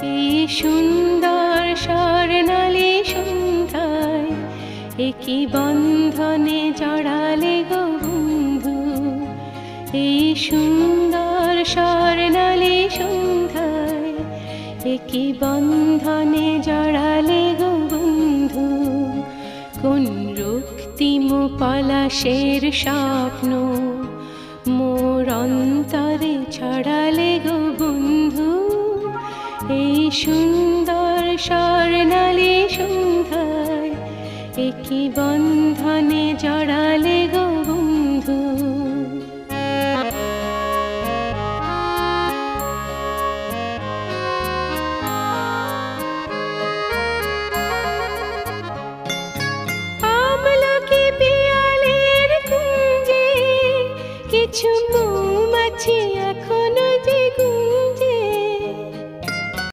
এই সুন্দর স্বর্ণালী সন্ধ্যায় একই বন্ধনে জড়ালে গো বন্ধু। এই সুন্দর স্বর্ণালী সন্ধ্যায় একই বন্ধনে জড়ালে গো বন্ধু। কোন রক্তিম পলাশের স্বপ্ন মোর অন্তরে ছড়ালে গো বন্ধু। এই সুন্দর স্বর্ণালী সন্ধ্যায় একই বন্ধনে জড়ালে গো বন্ধু।